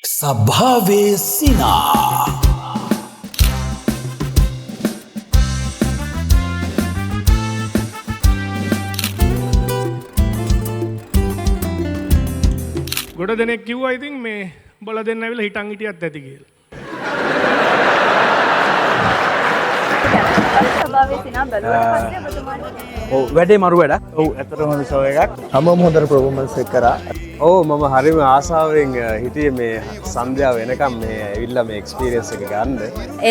සභාවේ සිනා ගොඩ දෙනෙක් කිව්වා ඉතින් මේ බල දෙන්න ඇවිල්ලා හිටන් හිටියත් ඇති කියලා. සභාවේ සිනා බලුවට පස්සේ ඔබතුමාට ඔව් වැඩේ මරු වැඩක්. ඔව් ඇත්තටම හොඳ ෂෝ එකක්. හැමෝම හොඳට පර්ෆෝමන්ස් එක කරා. ඔව් මම හරිම ආසාවෙන් හිටියේ මේ සන්ධ්‍යාව වෙනකම් මේ ඇවිල්ලා මේ එක්ස්පීරියන්ස් එක ගන්න.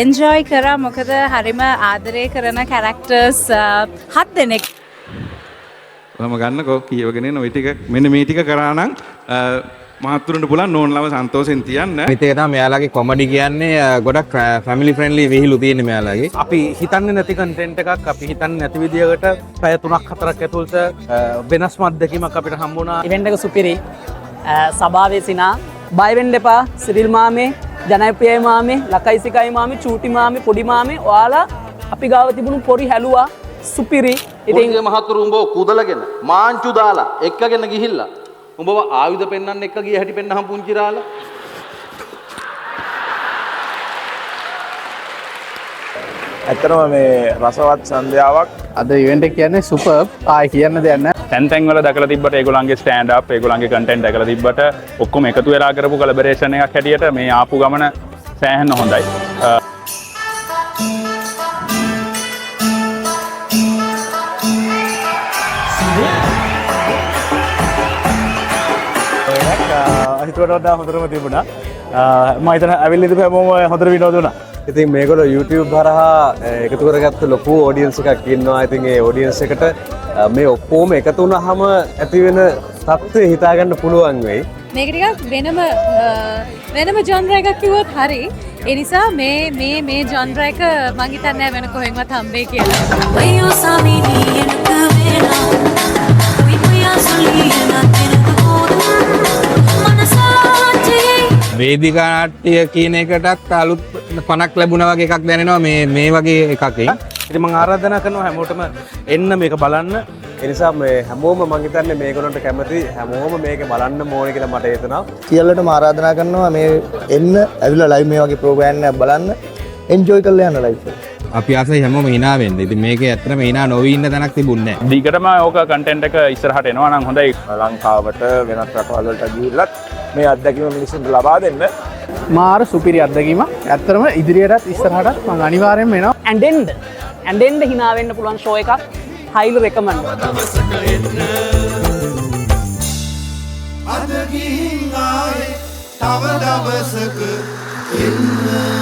එන්ජොයි කරා මොකද හරිම ආදරය කරන කැරක්ටර්ස් 7 දෙනෙක් ඔහම ගන්නකෝ කියවගෙන එන ওই ටික මෙන්න මේ ටික කරා නම් මහත්තුරුන්ට පුළුවන් නෝන්ලව සන්තෝෂෙන් තියන්න. මේක තමයි මෙයාලගේ කොමඩි කියන්නේ ගොඩක් ෆැමිලි ෆ්‍රෙන්ඩ්ලි විහිළු තියෙන මෙයාලගේ. අපි හිතන්නේ නැති කන්ටෙන්ට් එකක් අපි හිතන්නේ නැති විදියකට පැය 3ක් 4ක් ඇතුළත වෙනස්ම අත්දැකීමක් අපිට හම්බුණා. ඉවෙන්ට් එක සුපිරි. සභාවේ සිනා බය වෙන්න එපා. සිරිල් මාමේ, ජනප්‍රියයි මාමේ, ලකයිසිකයි මාමේ, චූටි මාමේ, පොඩි මාමේ ඔයාලා අපි ගාව තිබුණු පොරි හැලුවා සුපිරි. ඉතින් මහතුරු උඹ කුදලගෙන මාංචු දාලා එක්කගෙන ගිහිල්ලා උඹව ආයුධ පෙන්වන්න එක්ක ගිය හැටි පෙන්නහම් පුංචි රාලා. ඇත්තටම මේ රසවත් සන්ධ්‍යාවක්. අද ඉවෙන්ට් එක කියන්නේ සුපර්. ආයි කියන්න දෙයක් නැහැ. තැන් තැන් වල දැකලා තිබ්බට ඒගොල්ලන්ගේ ස්ටෑන්ඩ් අප් ඒගොල්ලන්ගේ කන්ටෙන්ට් දැකලා තිබ්බට ඔක්කොම එකතු වෙලා කරපු කොලැබරේෂන් එකක් හැටියට මේ ආපු ගමන සෑහෙන හොඳයි. හිතුවට වඩා හොඳටම තිබුණා. මම හිතන ඇවිල්ලා ඉඳපු හැමෝම හොඳට විනෝද වුණා. ඉතින් මේගොල්ලෝ YouTube හරහා එකතු කරගත්ත ලොකු ඔඩියන්ස් එකක් ඉන්නවා. ඉතින් ඒ ඔඩියන්ස් එකට මේ ඔක්කොම එකතු වුණාම ඇති වෙන තත්ත්වය හිතා ගන්න පුළුවන් වෙයි. මේක ටිකක් වෙනම ජොන්ර් එකක් කිව්වොත් හරි. ඒ නිසා මේ ජොන්ර් එක මං හිතන්නේ වෙන කොහෙන්වත් හම්බෙයි කියලා. වේදිකා නාට්‍ය කියන එකටත් අලුත් පණක් ලැබුණා වගේ එකක් දැනෙනවා මේ වගේ එකකින්. ඉතින් මම ආරාධනා කරනවා හැමෝටම එන්න මේක බලන්න. ඒ නිසා මේ හැමෝම මම හිතන්නේ මේගොල්ලන්ට කැමති හැමෝම මේක බලන්න ඕනේ කියලා මට හිතෙනවා. සියල්ලටම ආරාධනා කරනවා මේ එන්න ඇවිල්ලා ලයිව් මේ වගේ ප්‍රෝග්‍රෑම් එකක් බලන්න එන්ජොයි කරලා යන්න ලයිව් එක. අපි ආසයි හැමෝම hina වෙන්න. ඉතින් මේකේ ඇත්තටම hina නොවී ඉන්න තැනක් තිබුණේ නැහැ. දිගටම ඕක කන්ටෙන්ට් එක ඉස්සරහට එනවා නම් හොඳයි. ලංකාවට වෙනත් රටවල් වලට ගිහිල්ලත් මේ අත්දැකීම මිනිස්සුන්ට ලබා දෙන්න. මාර සුපිරි අත්දැකීමක්. ඇත්තටම ඉදිරියටත් ඉස්සරහටත් මම අනිවාර්යෙන්ම එනවා. ඇන්ඩෙන්ඩ් hina වෙන්න පුළුවන් ෂෝ එකක්. highly recommend. අද ගිහින් ආයේ තව දවසක එන්න